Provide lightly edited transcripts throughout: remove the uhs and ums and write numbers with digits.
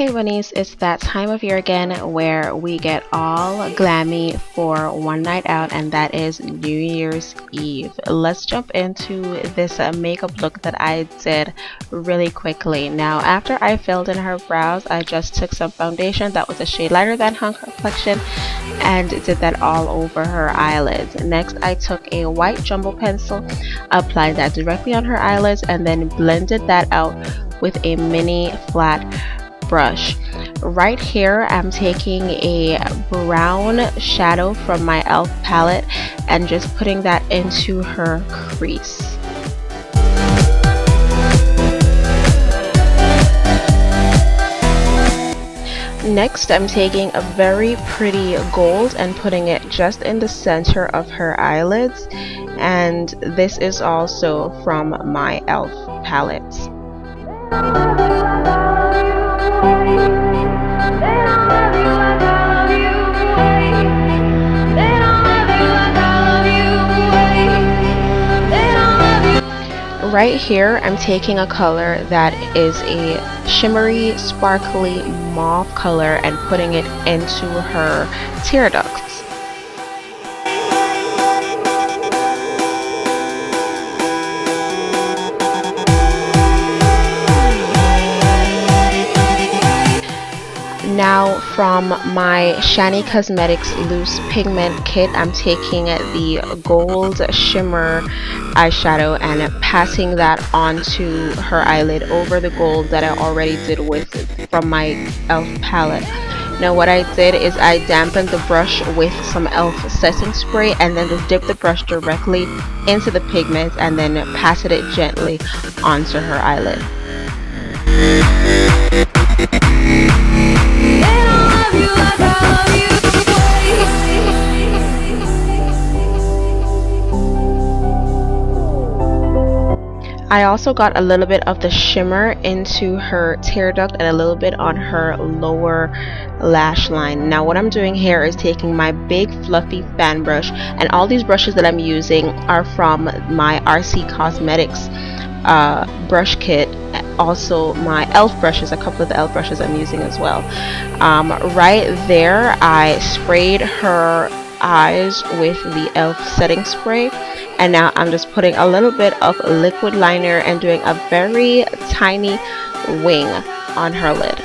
Hey bunnies, it's that time of year again where we get all glammy for one night out, and that is New Year's Eve. Let's jump into this makeup look that I did really quickly. Now, after I filled in her brows, I just took some foundation that was a shade lighter than her complexion and did that all over her eyelids. Next, I took a white jumbo pencil, applied that directly on her eyelids, and then blended that out with a mini flat brush. Right here I'm taking a brown shadow from my e.l.f. palette and just putting that into her crease. Next, I'm taking a very pretty gold and putting it just in the center of her eyelids, and this is also from my e.l.f. palette. Right here, I'm taking a color that is a shimmery, sparkly mauve color and putting it into her tear ducts. Now, from my Shiny Cosmetics Loose Pigment Kit, I'm taking the gold shimmer eyeshadow and passing that onto her eyelid over the gold that I already did with from my e.l.f. palette. Now, what I did is I dampened the brush with some e.l.f. setting spray and then just dipped the brush directly into the pigment and then passed it gently onto her eyelid. I also got a little bit of the shimmer into her tear duct and a little bit on her lower lash line. Now, what I'm doing here is taking my big fluffy fan brush, and all these brushes that I'm using are from my RC Cosmetics brush kit. Also my e.l.f. brushes, a couple of the e.l.f. brushes I'm using as well. Right there I sprayed her eyes with the e.l.f. setting spray, and now I'm just putting a little bit of liquid liner and doing a very tiny wing on her lid.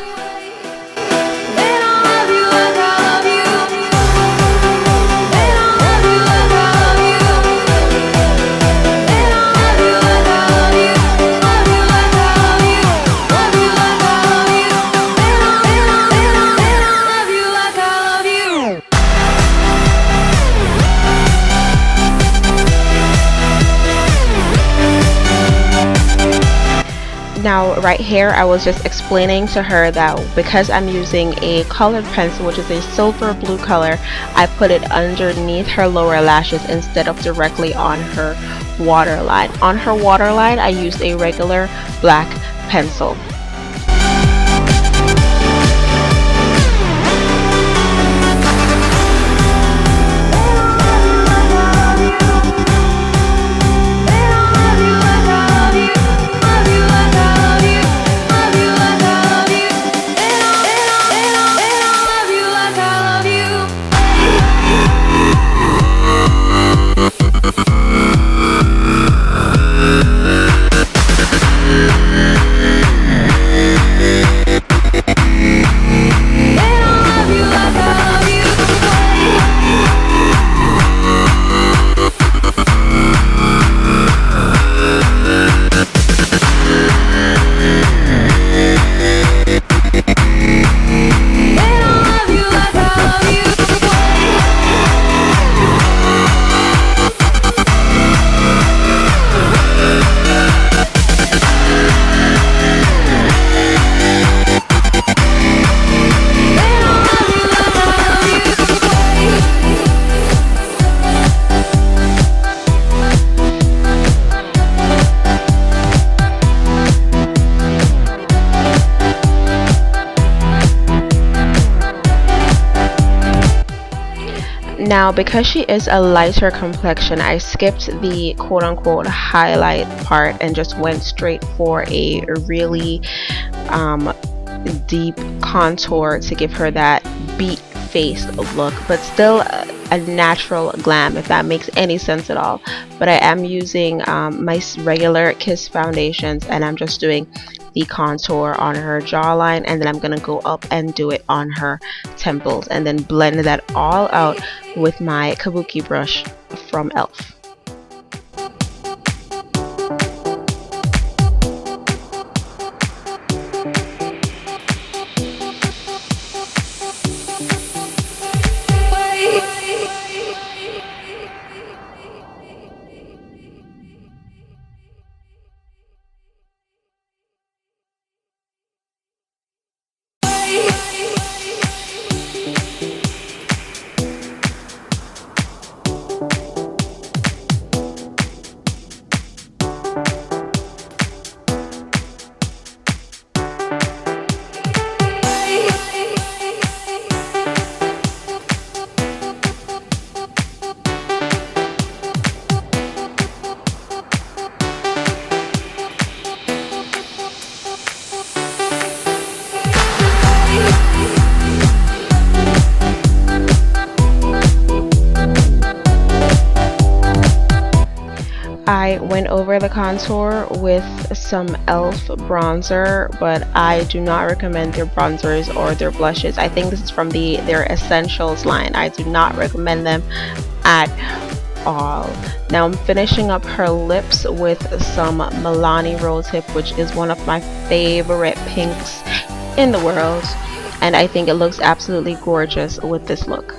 Now, right here I was just explaining to her that because I'm using a colored pencil, which is a silver blue color, I put it underneath her lower lashes instead of directly on her waterline. On her waterline I used a regular black pencil. Now, because she is a lighter complexion, I skipped the quote-unquote highlight part and just went straight for a really deep contour to give her that beat face look, but still a natural glam, if that makes any sense at all. But I am using my regular Kiss foundations, and I'm just doing the contour on her jawline, and then I'm gonna go up and do it on her temples, and then blend that all out with my kabuki brush from ELF. I went over the contour with some ELF bronzer, but I do not recommend their bronzers or their blushes. I think this is from their Essentials line. I do not recommend them at all. Now I'm finishing up her lips with some Milani Rosehip, which is one of my favorite pinks in the world, and I think it looks absolutely gorgeous with this look.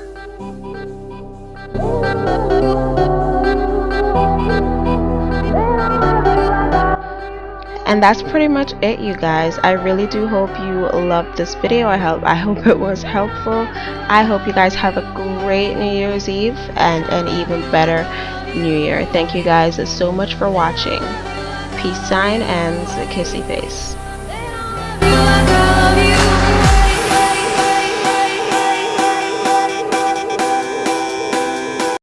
And that's pretty much it, you guys. I really do hope you loved this video. I hope it was helpful. I hope you guys have a great New Year's Eve and an even better New Year. Thank you guys so much for watching. Peace sign and kissy face.